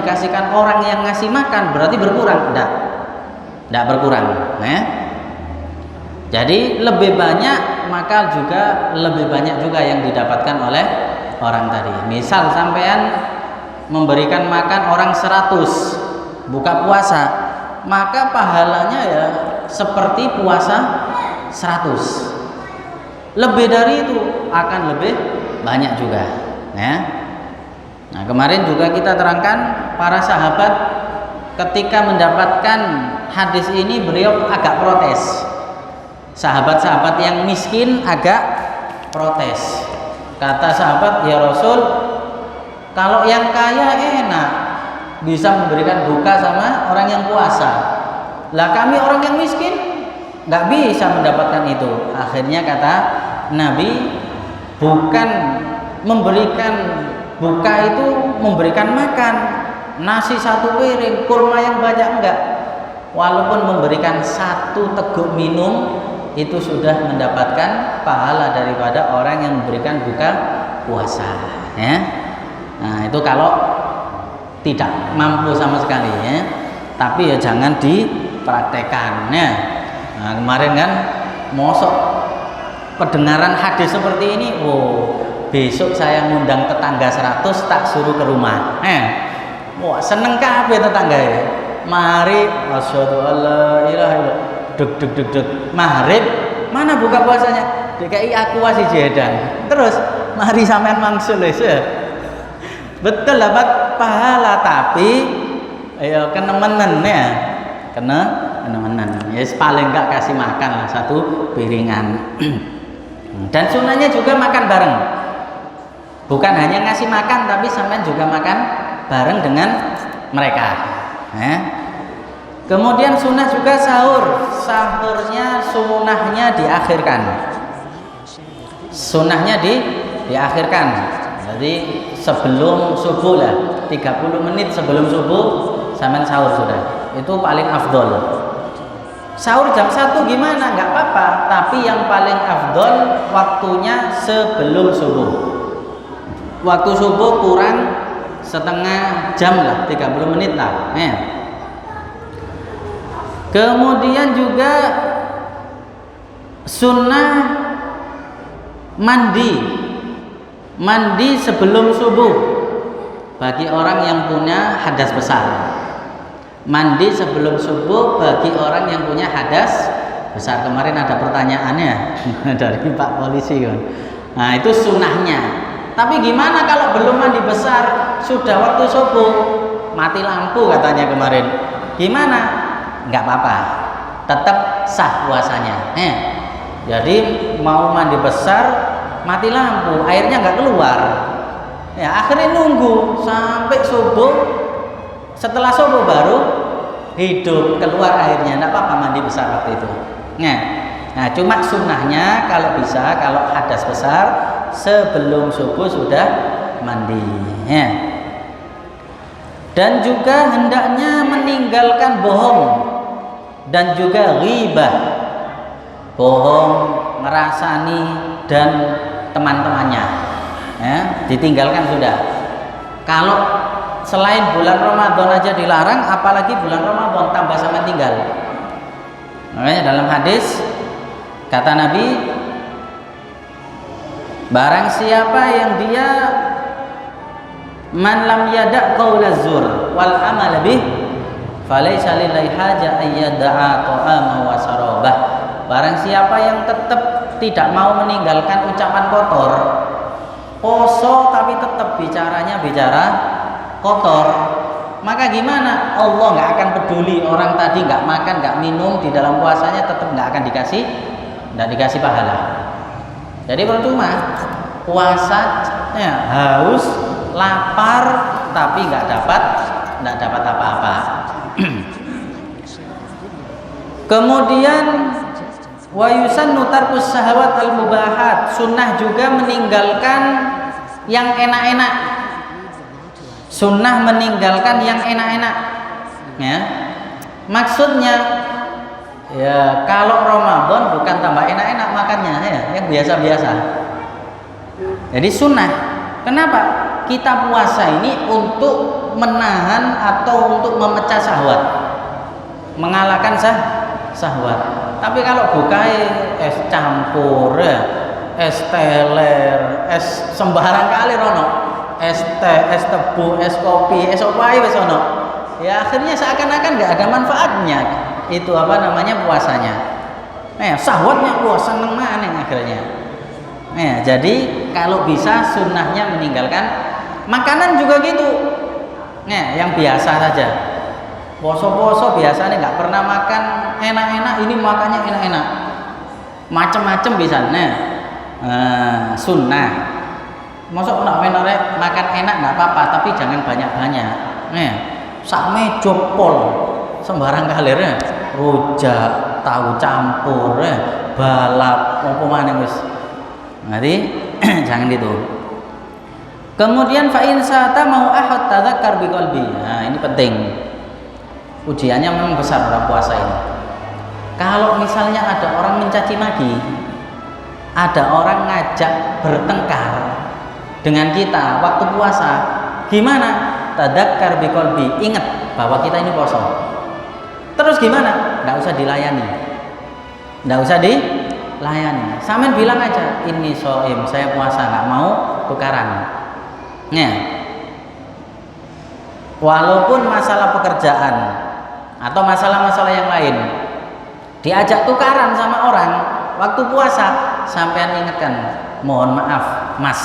dikasihkan orang yang ngasih makan berarti berkurang? Tidak berkurang. Jadi lebih banyak, maka juga lebih banyak juga yang didapatkan oleh orang tadi. Misal sampean memberikan makan orang 100 buka puasa, maka pahalanya ya seperti puasa 100. Lebih dari itu akan lebih banyak juga. Nah, kemarin juga kita terangkan para sahabat ketika mendapatkan hadis ini beliau agak protes. Sahabat-sahabat yang miskin agak protes. Kata sahabat, ya Rasul, kalau yang kaya enak bisa memberikan buka sama orang yang puasa. Lah kami orang yang miskin nggak bisa mendapatkan itu. Akhirnya kata Nabi, bukan memberikan buka itu memberikan makan nasi 1 piring, kurma yang banyak, enggak. Walaupun memberikan 1 teguk minum itu sudah mendapatkan pahala daripada orang yang memberikan buka puasa, ya. Nah, itu kalau tidak mampu sama sekali, ya. Tapi ya jangan dipraktekkan, ya. Nah, kemarin kan mosok pendengaran hadis seperti ini, besok saya ngundang tetangga 100 tak suruh ke rumah. Wah, seneng kabeh tetangga ya. Mari asyhadu alla ilaha illallah. Deg. Maghrib mana buka puasanya? DKI aku masih jedang. Terus mari sampean mangsul wis. Betul dapat pahala tapi ya kenemenen ya. Kenemenen. Ya paling enggak kasih makan lah 1 piringan. Dan sunahnya juga makan bareng. Bukan hanya ngasih makan tapi sampean juga makan bareng dengan mereka. Kemudian sunnah juga sahur. Sahurnya sunahnya diakhirkan. Sunnahnya diakhirkan. Jadi sebelum subuh lah, 30 menit sebelum subuh sampean sahur sudah. Itu paling afdol. Sahur jam 1 gimana? Enggak apa-apa, tapi yang paling afdol waktunya sebelum subuh. Waktu subuh kurang setengah jam lah, 30 menit lah. Kemudian juga sunnah mandi sebelum subuh bagi orang yang punya hadas besar. Mandi sebelum subuh bagi orang yang punya hadas besar. Kemarin ada pertanyaannya dari Pak Polisi kan. Nah, itu sunnahnya. Tapi gimana kalau belum mandi besar, sudah waktu subuh, mati lampu katanya kemarin. Gimana? Enggak apa-apa, tetap sah puasanya. Jadi mau mandi besar, mati lampu, airnya enggak keluar. Ya akhirnya nunggu sampai subuh. Setelah subuh baru hidup keluar airnya. Enggak apa-apa mandi besar waktu itu. Nah, cuma sunnahnya kalau bisa, kalau hadas besar sebelum subuh sudah mandi. Dan juga hendaknya meninggalkan bohong dan juga ghibah. Bohong, ngerasani dan teman-temannya. Ditinggalkan sudah. Kalau selain bulan Ramadan aja dilarang, apalagi bulan Ramadan tambah sama tinggal. Makanya dalam hadis kata Nabi, barang siapa yang dia man lam yada' qaula zur wal amal bih falaisa lillahi haja ayyada'a ta'ama wa sarabah. Barang siapa yang tetap tidak mau meninggalkan ucapan kotor, poso tapi tetap bicaranya bicara kotor, maka gimana? Allah nggak akan peduli orang tadi nggak makan, nggak minum di dalam puasanya, tetap nggak akan dikasih pahala. Jadi percuma puasa haus, lapar, tapi nggak dapat apa-apa. Kemudian wa yusannu tarkus syahawat al mubahat, sunnah juga meninggalkan yang enak-enak. Sunnah meninggalkan yang enak-enak. Maksudnya ya kalau Ramadan bukan tambah enak-enak makannya ya, yang biasa-biasa. Jadi sunnah. Kenapa? Kita puasa ini untuk menahan atau untuk memecah syahwat, mengalahkan syahwat. Tapi kalau bukai es campur ya, es teler, es sembarang kali rono, es teh, es tebu, es kopi, es apa ae wis ono. Ya akhirnya seakan-akan nggak ada manfaatnya. Itu apa namanya puasanya. Syahwatnya puasa seneng maneh akhirnya. Jadi kalau bisa sunnahnya meninggalkan makanan juga gitu. Yang biasa saja. Poso-poso biasanya nggak pernah makan enak-enak, ini makannya enak-enak. Macem-macem bisa. Sunnah. Masuk nak makan enak nggak apa-apa, tapi jangan banyak-banyak. Sak mejo pol sembarang kalir rujak, tahu campur, balap, apa maneh wis. Nanti jangan itu. Kemudian fa in sata mau ahad tadzakkar bi qalbi. Nah, ini penting. Ujiannya memang besar orang puasa ini. Kalau misalnya ada orang mencaci maki, ada orang ngajak bertengkar dengan kita waktu puasa, gimana? Tadzakkar bi qalbi, ingat bahwa kita ini puasa. Terus gimana? Nggak usah dilayani. Nggak usah dilayani. Sampean bilang aja, ini shaim, saya puasa, nggak mau tukaran. Walaupun masalah pekerjaan atau masalah-masalah yang lain diajak tukaran sama orang waktu puasa, sampean ingatkan, mohon maaf mas,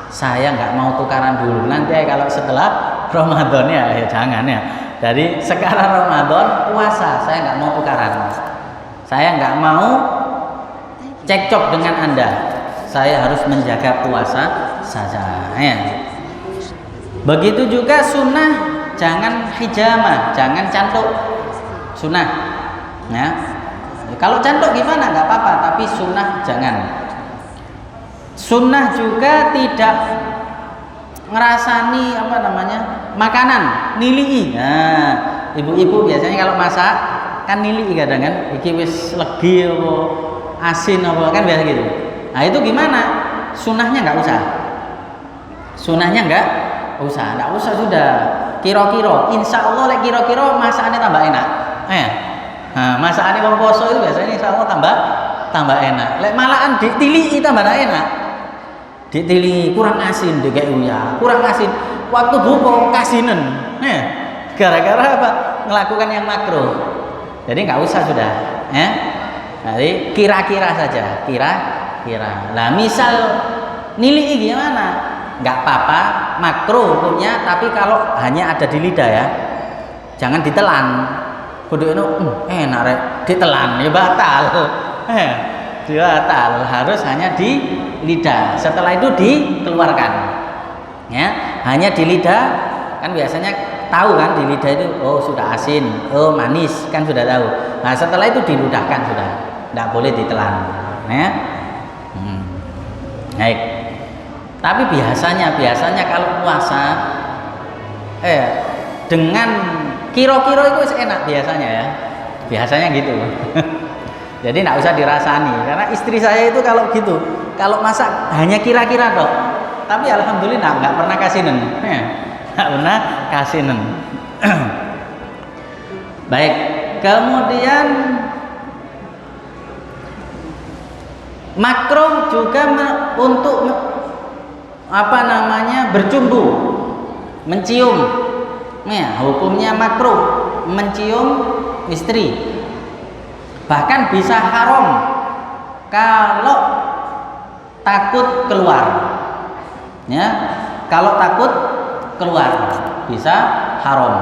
saya nggak mau tukaran dulu, nanti kalau setelah Ramadan ya jangan ya. Jadi sekarang Ramadan puasa, saya nggak mau tukaran, saya nggak mau cekcok dengan anda, saya harus menjaga puasa saja. Begitu juga sunnah, jangan hijamah, jangan cantuk, sunnah. Kalau cantuk gimana? Nggak apa-apa, tapi sunnah jangan. Sunnah juga tidak ngerasani apa namanya makanan, nilii. Nah, ibu-ibu biasanya kalau masak kan nilii kadang kan, iki wis legi apa asin apa kan biasa gitu. Nah itu gimana? Sunnahnya nggak usah. Sunnahnya nggak usah sudah. Kira-kira, insya Allah lek kira-kira masakannya tambah enak. Masakannya wong poso itu biasanya insya Allah tambah enak. Lek malahan ditilii tambah enak. Ditili kurang asin dikek uya, kurang asin. Waktu buka kasinen. Gara-gara apa? Melakukan yang makruh. Jadi nggak usah sudah. Jadi kira-kira saja, kira-kira. Nah misal nilai gimana? Nggak apa-apa, makruh hukumnya. Tapi kalau hanya ada di lidah ya, jangan ditelan. Kudu enak rek, ditelan ya batal. Batal, harus hanya di lidah. Setelah itu dikeluarkan. Hanya di lidah kan biasanya tahu kan di lidah itu sudah asin, manis kan sudah tahu. Nah setelah itu diludahkan sudah, tidak boleh ditelan. Baik. Tapi biasanya kalau puasa dengan kira-kira itu enak biasanya ya. Biasanya gitu. Jadi tidak usah dirasani, karena istri saya itu kalau gitu, kalau masak hanya kira-kira dok. Tapi alhamdulillah nggak pernah kasinen, nggak pernah kasinen. Baik, kemudian makruh juga untuk apa namanya bercumbu, mencium. Hukumnya makruh mencium istri. Bahkan bisa haram kalau takut keluar. Kalau takut keluar bisa haram.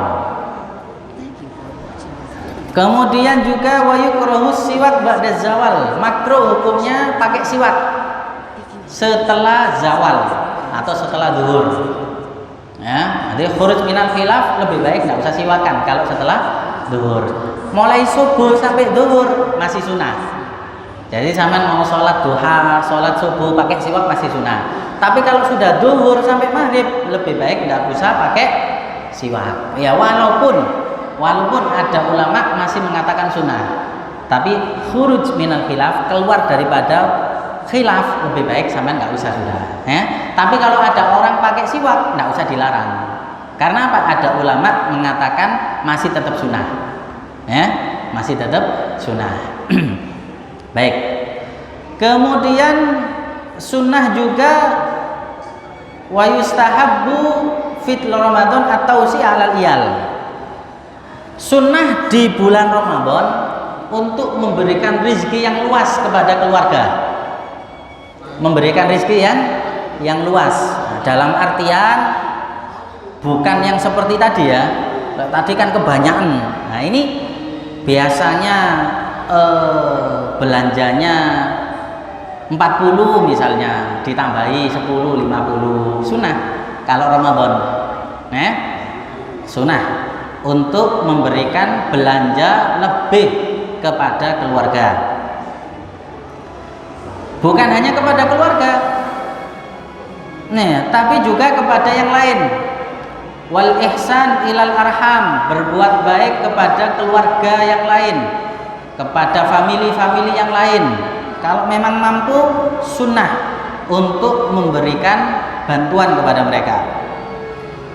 Kemudian juga wayukrahu siwak ba'da zawal. Makruh hukumnya pakai siwak setelah zawal atau setelah zuhur. Jadi khuruj minal khilaf lebih baik nggak usah siwakan kalau setelah zuhur. Mulai subuh sampai zuhur masih sunnah. Jadi sampean mau sholat duha, sholat subuh pakai siwak masih sunnah. Tapi kalau sudah zuhur sampai maghrib lebih baik nggak usah pakai siwak. Ya walaupun ada ulama masih mengatakan sunnah. Tapi khuruj minal khilaf, keluar daripada khilaf, lebih baik sampean nggak usah sudah. Tapi kalau ada orang pakai siwak nggak usah dilarang. Karena apa? Ada ulama mengatakan masih tetap sunnah, ya, masih tetap sunnah. Baik. Kemudian sunnah juga wa yustahabbu fit Ramadan atau si alal iyal. Sunnah di bulan Ramadan untuk memberikan rizki yang luas kepada keluarga, memberikan rizki yang luas. Nah, dalam artian bukan yang seperti tadi ya. Tadi kan kebanyakan. Nah ini biasanya belanjanya 40 misalnya, ditambahi 10, 50. Sunnah kalau Ramadan, sunnah untuk memberikan belanja lebih kepada keluarga. Bukan hanya kepada keluarga, tapi juga kepada yang lain. Wal ihsan ilal arham, berbuat baik kepada keluarga yang lain, kepada famili-famili yang lain. Kalau memang mampu, sunnah untuk memberikan bantuan kepada mereka.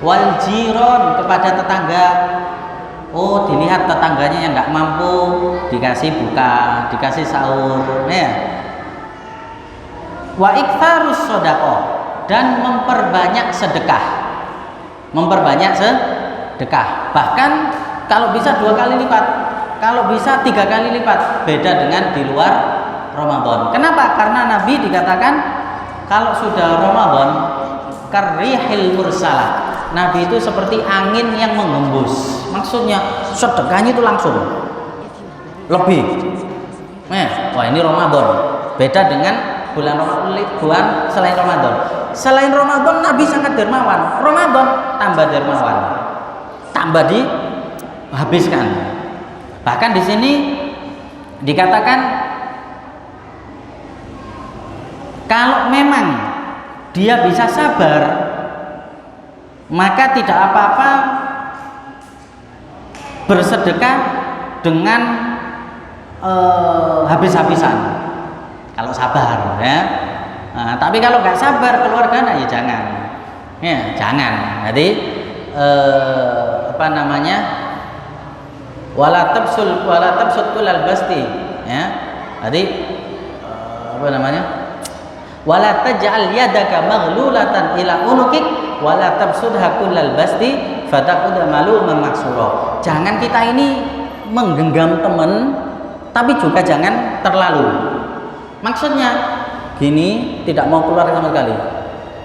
Wal jiron, kepada tetangga. Oh, dilihat tetangganya yang nggak mampu, dikasih buka, dikasih sahur, ya. Wa iktharus shadaqah, dan memperbanyak sedekah. Memperbanyak sedekah. Bahkan kalau bisa 2 kali lipat, kalau bisa 3 kali lipat. Beda dengan di luar Ramadan. Kenapa? Karena Nabi dikatakan kalau sudah Ramadan karrihil mursalah. Nabi itu seperti angin yang menghembus. Maksudnya sedekahnya itu langsung lebih. Wah ini Ramadan. Beda dengan bulan selain Ramadan. Selain Ramadan Nabi sangat dermawan. Ramadan tambah dermawan, tambah dihabiskan. Bahkan di sini dikatakan kalau memang dia bisa sabar, maka tidak apa-apa bersedekah dengan habis-habisan kalau sabar, ya. Nah, tapi kalau nggak sabar keluarga, ya jangan, ya jangan. Jadi wala tabsut kulal basti, ya. Jadi wala taj'al yadaka maghlulatan ila unukik wala tabsudha kullal basti fataqud maluman maksura. Jangan kita ini menggenggam teman, tapi juga jangan terlalu. Maksudnya gini, tidak mau keluar sama sekali.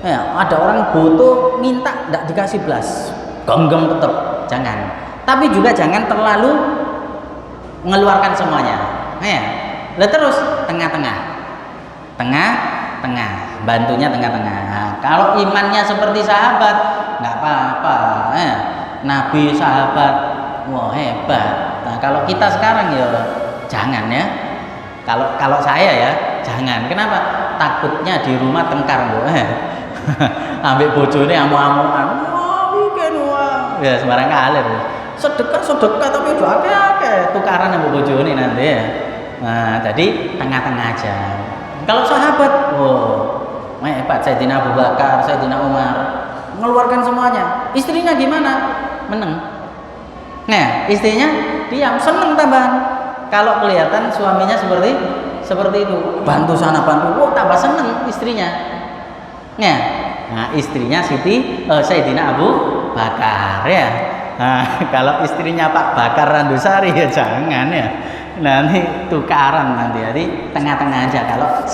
Ya, ada orang butuh minta tidak dikasih belas, genggam tetap, jangan. Tapi juga jangan terlalu mengeluarkan semuanya. Ya, terus tengah-tengah, bantunya tengah-tengah. Nah, kalau imannya seperti sahabat, nggak apa-apa. Nabi, sahabat, wah hebat. Nah, kalau kita sekarang ya jangan ya. Kalau saya ya jangan. Kenapa? Takutnya di rumah tengkar, ambil bojone amu-amuan. Wah, ya sembarang kalir. Sedekah tapi udah akeh tukaran sama bojone nanti ya. Nah, jadi tengah-tengah aja. Kalau sahabat, hebat, Sayyidina Abu Bakar, Sayyidina Umar, mengeluarkan semuanya. Istrinya gimana? Meneng. Nah, istrinya diam, seneng tambahan. Kalau kelihatan suaminya seperti itu, bantu sana bantu, tambah seneng istrinya. Nah, istrinya Sayyidina Abu Bakar ya. Nah, kalau istrinya Pak Bakar Randusari ya jangan ya. Nanti tukaran nanti. Jadi tengah-tengah aja kalau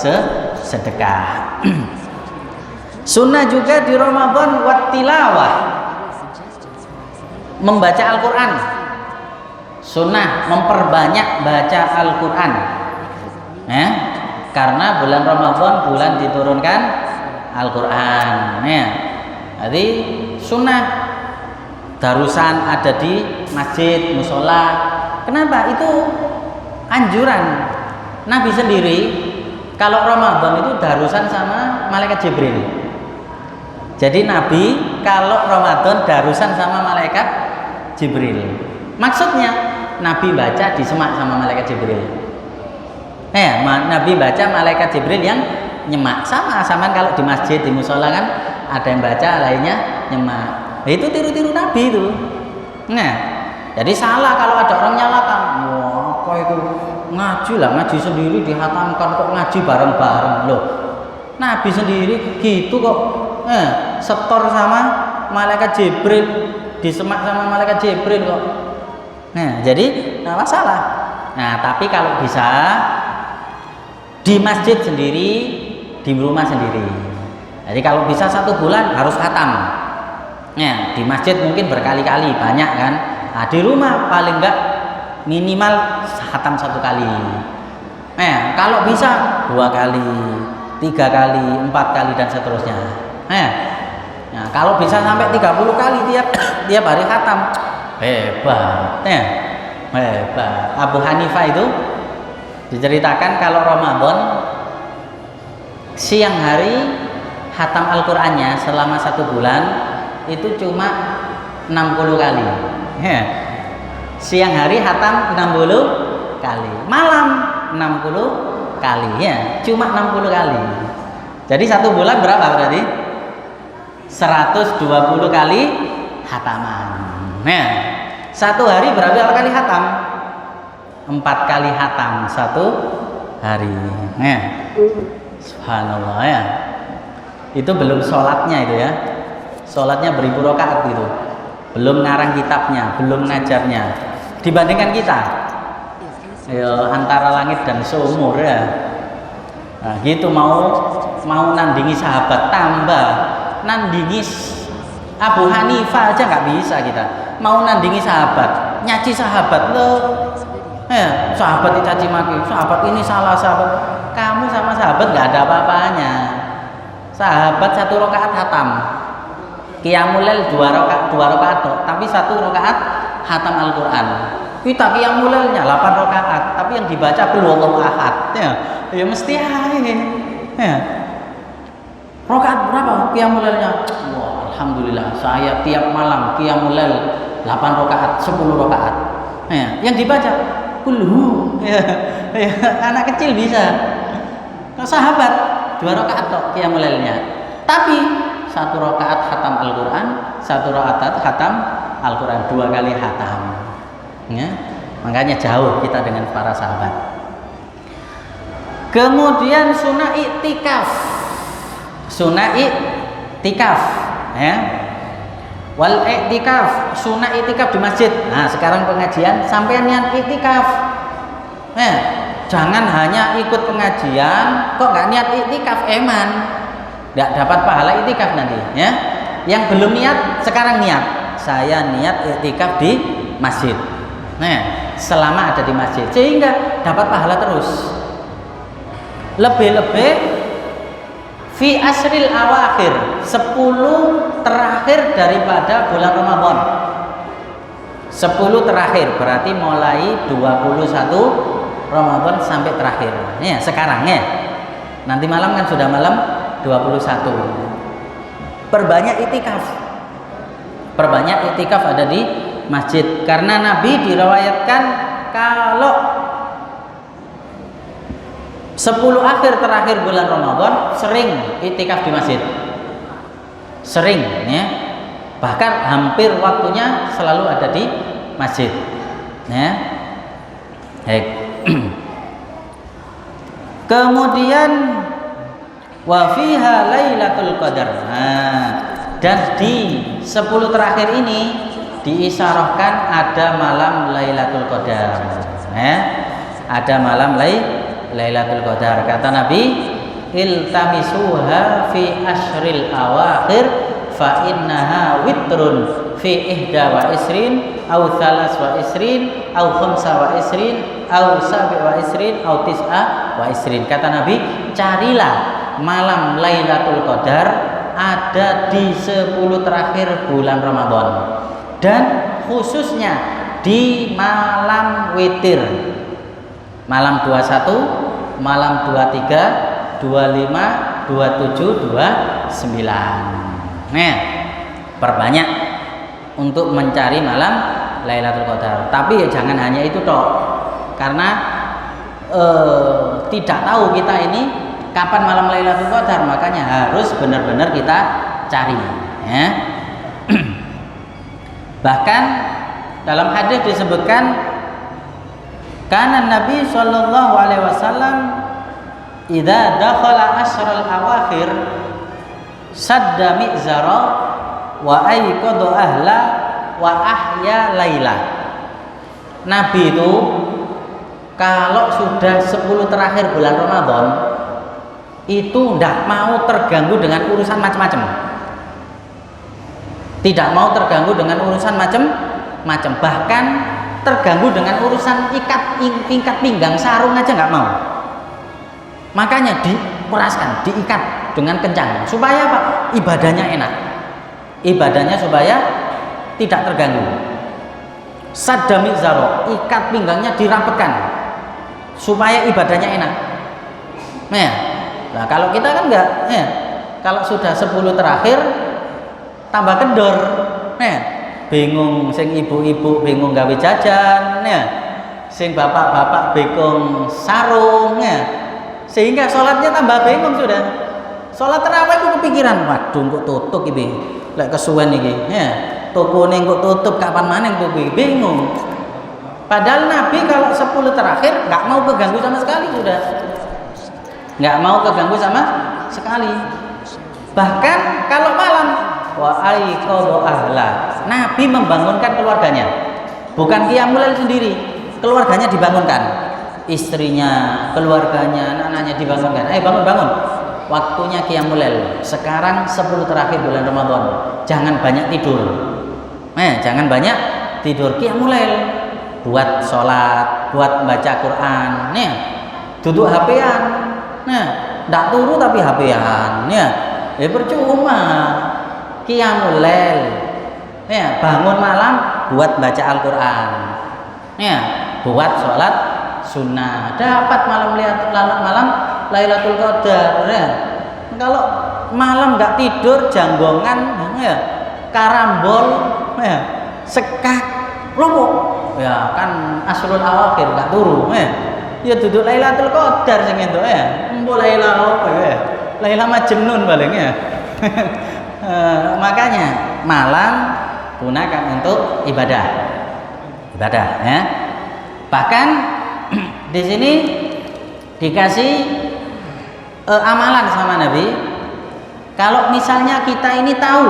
sedekah. Sunnah juga di Ramadan wat tilawah, membaca Al-Quran. Sunnah memperbanyak baca Al-Quran, karena bulan Ramadan bulan diturunkan Al-Quran. Jadi sunnah darusan ada di masjid, musola. Kenapa? Itu anjuran Nabi sendiri. Kalau Ramadan itu darusan sama malaikat Jibril. Jadi Nabi kalau Ramadan darusan sama malaikat Jibril. Maksudnya Nabi baca disemak sama malaikat Jibril. Nabi baca, malaikat Jibril yang nyemak. Sama kalau di masjid, di musola kan ada yang baca, lainnya nyemak. Itu tiru-tiru Nabi itu. Nah, jadi salah kalau ada orang nyalakan. Wah, apa itu? Ngaji lah, ngaji sendiri dihatamkan kok ngaji bareng-bareng loh. Nabi sendiri gitu kok. Setor sama malaikat Jibril, disemak sama malaikat Jibril kok. Nah, jadi nggak masalah. Nah, tapi kalau bisa di masjid sendiri, di rumah sendiri. Jadi kalau bisa 1 bulan harus khatam. Nah, di masjid mungkin berkali-kali banyak kan. Nah, di rumah paling enggak minimal khatam 1 kali. Nah, kalau bisa 2 kali, 3 kali, 4 kali dan seterusnya. Nah, kalau bisa sampai 30 kali tiap hari khatam, hebat. Hebat. Abu Hanifah itu diceritakan kalau Ramadan siang hari khatam Al-Qur'annya selama 1 bulan itu cuma 60 kali. Siang hari khatam 60 kali, malam 60 kali ya, cuma 60 kali. Jadi 1 bulan berapa berarti? 120 kali khataman. Nah, 1 hari berapa kali khatam? 4 kali khatam 1 hari. Nah, subhanallah ya. Itu belum sholatnya itu ya. Sholatnya beribu rakaat gitu. Belum ngarang kitabnya, belum ngajarnya. Dibandingkan kita, ya, antara langit dan sumur ya. Nah, gitu mau nandingi sahabat, tambah nandingi Abu Hanifah aja nggak bisa kita. Mau nandingi sahabat, nyaci sahabat loh. Sahabat dicaci maki, sahabat ini salah sahabat. Kamu sama sahabat nggak ada apa-apanya. Sahabat 1 rakaat khatam, qiyamul lail 2 rakaat, tapi 1 rakaat khatam Al-Qur'an. Kita qiyamul lailnya 8 rakaat, tapi yang dibaca qul huwallahu ahad. Ya mesti ya. Rakaat berapa qiyamul lailnya? Wah, alhamdulillah saya tiap malam qiyamul lail 8 rakaat, 10 rakaat. Yang dibaca qul hu. Anak kecil bisa. Sahabat 2 rakaat tok qiyamul lailnya. Tapi 1 rakaat khatam Al-Qur'an, 1 rakaat khatam Al-Qur'an, 2 kali khatam. Ya. Makanya jauh kita dengan para sahabat. Kemudian sunnah iktikaf. Sunnah iktikaf, ya. Wal iktikaf, sunnah iktikaf di masjid. Nah, sekarang pengajian sampai niat iktikaf. Jangan hanya ikut pengajian kok nggak niat iktikaf, eman nggak dapat pahala iktikaf nanti ya. Yang belum niat sekarang niat, saya niat iktikaf di masjid. Nah, selama ada di masjid sehingga dapat pahala terus. Lebih-lebih fi asril awakhir, 10 terakhir daripada bulan Ramadan. 10 terakhir berarti mulai 21 Ramadan sampai terakhir. Ya, sekarang ya. Nanti malam kan sudah malam 21. Perbanyak itikaf. Perbanyak itikaf ada di masjid karena Nabi diriwayatkan kalau 10 akhir terakhir bulan Ramadan sering itikaf di masjid. Sering ya. Bahkan hampir waktunya selalu ada di masjid. Ya. Baik. Kemudian wa fiha lailatul qadar. Nah, dan di 10 terakhir ini diisyarahkan ada malam Lailatul Qadar. Ada malam Lailatul Qadar. Kata Nabi, iltamisuha fi ashril awakhir fa innaha witrun fi ihda wa isrin au thalas wa isrin au khamsa wa isrin au sabi wa isrin au tis'a wa isrin. Kata Nabi, carilah malam Lailatul Qadar ada di 10 terakhir bulan Ramadan dan khususnya di malam witir, malam 21, malam 23, 25, 27, 29. Nah, perbanyak untuk mencari malam Lailatul Qadar. Tapi ya jangan hanya itu toh, karena tidak tahu kita ini kapan malam Lailatul Qadar, makanya harus benar-benar kita cari. Ya. Bahkan dalam hadis disebutkan kana Nabi sallallahu alaihi wasallam idza dakhala asral awakhir sadda mi'zara wa ayqadha ahla wa ahya laila. Nabi itu kalau sudah 10 terakhir bulan Ramadan itu tidak mau terganggu dengan urusan macam-macam. Tidak mau terganggu dengan urusan macam-macam. Bahkan terganggu dengan urusan ikat pinggang sarung aja nggak mau. Makanya diperaskan, diikat dengan kencang supaya apa? Ibadahnya enak. Ibadahnya supaya tidak terganggu. Sadami zaro, ikat pinggangnya dirapetkan supaya ibadahnya enak. Nah, kalau kita kan enggak, kalau sudah 10 terakhir tambah kendor, bingung, sing ibu-ibu bingung gawe jajan, sing bapak-bapak bingung sarung, sehingga sholatnya tambah bingung sudah. Sholat tarawih itu kepikiran, waduh kok tutup iki, lek kesuwen iki, toko ning kok tutup kapan maneh kok bingung. Padahal Nabi kalau 10 terakhir nggak mau keganggu sama sekali sudah. Nggak mau keganggu sama sekali. Bahkan kalau malam wa aiqadha ahla. Nabi membangunkan keluarganya. Bukan qiyamul lail sendiri. Keluarganya dibangunkan. Istrinya, keluarganya, anak-anaknya dibangunkan. Ayo bangun. Waktunya qiyamul lail. Sekarang 10 terakhir bulan Ramadan. Jangan banyak tidur. Jangan banyak tidur. Qiyamul lail buat sholat, buat baca Quran. Duduk HP-an. Ndak turu tapi HP-an. Percuma. Qiyamul lail. Bangun malam buat baca Al-Qur'an. Buat sholat sunnah. Dapat malam Lailatul Qadar. Kalau malam nggak tidur, janggongan, karambol, sekak, lopo. Ya kan asrul awakhir nggak turu. Ya duduk Lailatul Qadar sing entuk Mbok Laila apa ya? Laila Majnun paling ya. Makanya malam gunakan untuk ibadah ya. Bahkan di sini dikasih amalan sama Nabi. Kalau misalnya kita ini tahu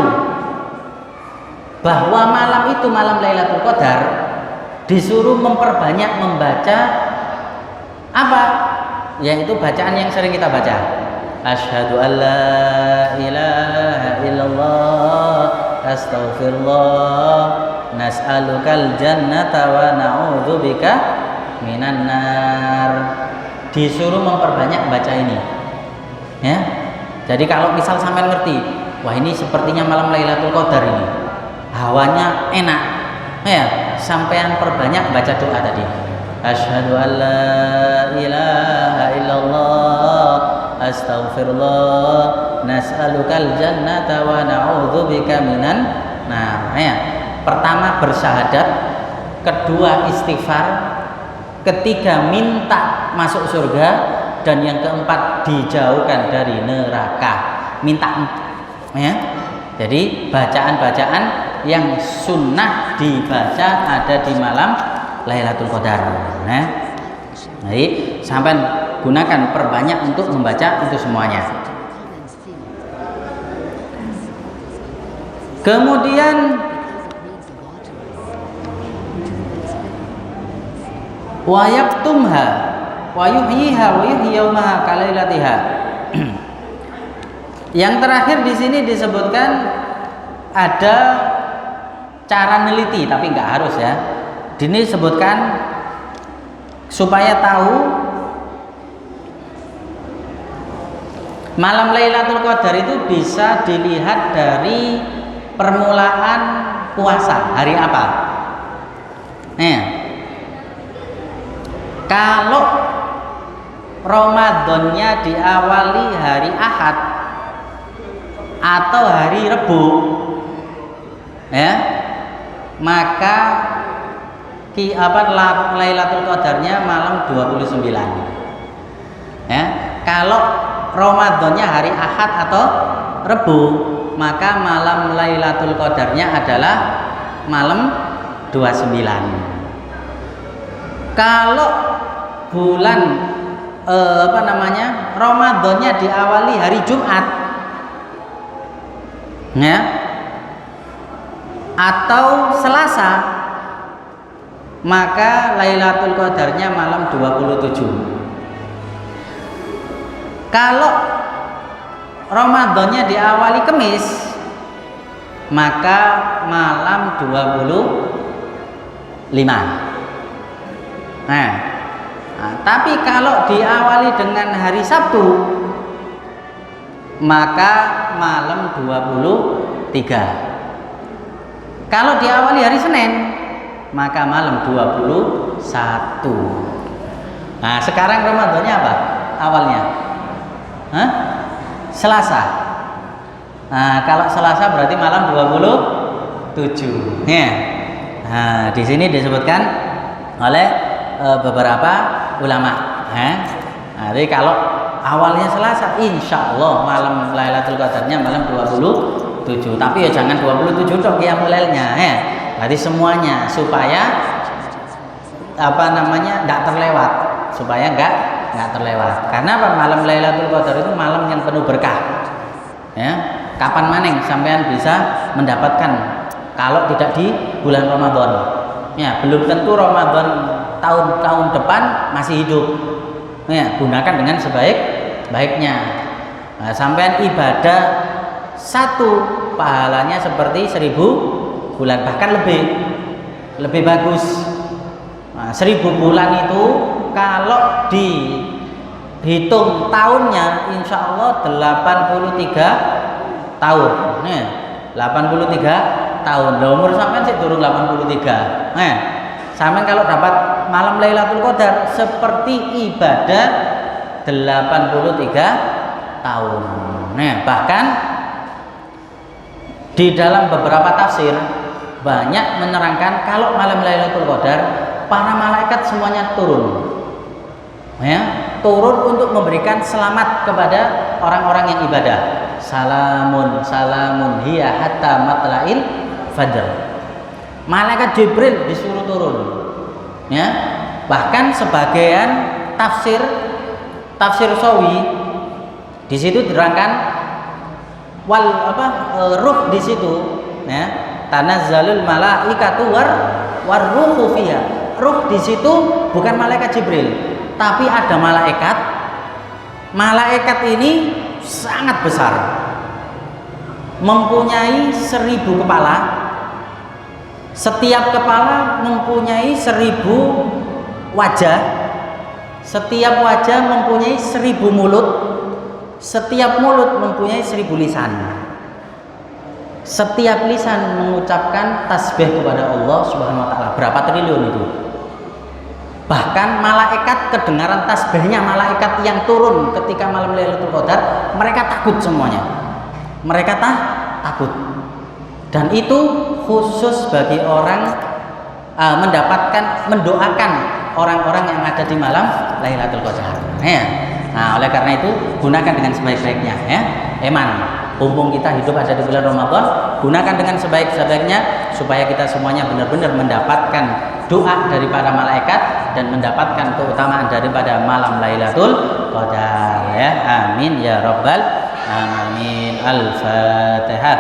bahwa malam itu malam Lailatul Qadar, disuruh memperbanyak membaca apa? Yaitu bacaan yang sering kita baca. Asyhadu an la ilaha illallah astaghfirullah nas'alukal jannata wa na'udzubika minan nar. Disuruh memperbanyak baca ini. Ya. Jadi kalau misal sampai ngerti, wah ini sepertinya malam Lailatul Qadar ini. Hawanya enak. Sampean perbanyak baca doa tadi. Asyhadu an la ilaha illallah astaghfirullah nas'alukal jannata wa na'udzubika minan nar. Pertama bersyahadat, kedua istighfar, ketiga minta masuk surga, dan yang keempat dijauhkan dari neraka. Minta Jadi bacaan-bacaan yang sunnah dibaca ada di malam Lailatul Qadar. Jadi sampai gunakan perbanyak untuk membaca itu semuanya. Kemudian wa yaktumha wa yuhyiha wa yuhyaumaha kalailatiha. Yang terakhir di sini disebutkan ada cara neliti, tapi nggak harus ya. Di sini disebutkan supaya tahu malam Lailatul Qadar itu bisa dilihat dari permulaan puasa hari apa. Kalau Ramadannya diawali hari Ahad atau hari Rebu, maka Lailatul Qadarnya malam 29. Kalau Ramadannya hari Ahad atau Rebu, maka malam Lailatul Qadarnya adalah malam 29. Kalau bulan Ramadannya diawali hari Jumat, ya, atau Selasa, maka Lailatul Qadarnya malam 27. Kalau Ramadannya diawali Kamis, maka malam 25. Nah, tapi kalau diawali dengan hari Sabtu, maka malam 23. Kalau diawali hari Senin, maka malam 21. Nah, sekarang Ramadannya apa? Awalnya Selasa. Nah, kalau Selasa berarti malam 27. Ya. Nah, di sini disebutkan oleh beberapa ulama. Nah, jadi kalau awalnya Selasa, insya Allah malam Lailatul Qadarnya malam 27. Tapi ya jangan 27 dong qiyamul lailnya, ya. Jadi semuanya supaya enggak terlewat, supaya enggak terlewat. Karena apa? Malam Lailatul Qadar itu malam yang penuh berkah. Ya, kapan maning sampean bisa mendapatkan kalau tidak di bulan Ramadan? Ya, belum tentu Ramadan tahun depan masih hidup. Ya, gunakan dengan sebaik-baiknya. Nah, sampean ibadah satu pahalanya seperti 1000 bulan, bahkan lebih bagus. Nah, 1000 bulan itu kalau dihitung tahunnya, insya Allah 83 tahun. Nih, 83 tahun. Umur sampean sih turun 83. Nah, sampean kalau dapat malam Lailatul Qadar seperti ibadah 83 tahun. Nah, bahkan di dalam beberapa tafsir banyak menerangkan kalau malam Lailatul Qadar para malaikat semuanya turun. Ya, turun untuk memberikan selamat kepada orang-orang yang ibadah. Salamun hiya hatta matla'il fajr. Malaikat Jibril disuruh turun. Ya, bahkan sebagian tafsir Sawi di situ diterangkan ruh di situ, ya, tanazzalul malaikatu warruhu fiha. Ruh di situ bukan malaikat Jibril, tapi ada malaikat. Malaikat ini sangat besar, mempunyai 1000 kepala. Setiap kepala mempunyai 1000 wajah. Setiap wajah mempunyai 1000 mulut. Setiap mulut mempunyai 1000 lisan. Setiap lisan mengucapkan tasbih kepada Allah Subhanahu wa taala. Berapa triliun itu? Bahkan malaikat kedengaran tasbihnya malaikat yang turun ketika malam Lailatul Qadar, mereka takut semuanya. Mereka takut. Dan itu khusus bagi orang mendoakan orang-orang yang ada di malam Lailatul Qadar. Ya. Nah, oleh karena itu gunakan dengan sebaik-baiknya, ya. Mumpung kita hidup ada di bulan Ramadan, gunakan dengan sebaik-baiknya supaya kita semuanya benar-benar mendapatkan doa dari para malaikat dan mendapatkan keutamaan daripada malam Lailatul Qadar, ya. Amin ya rabbal alamin. Al-Fatihah.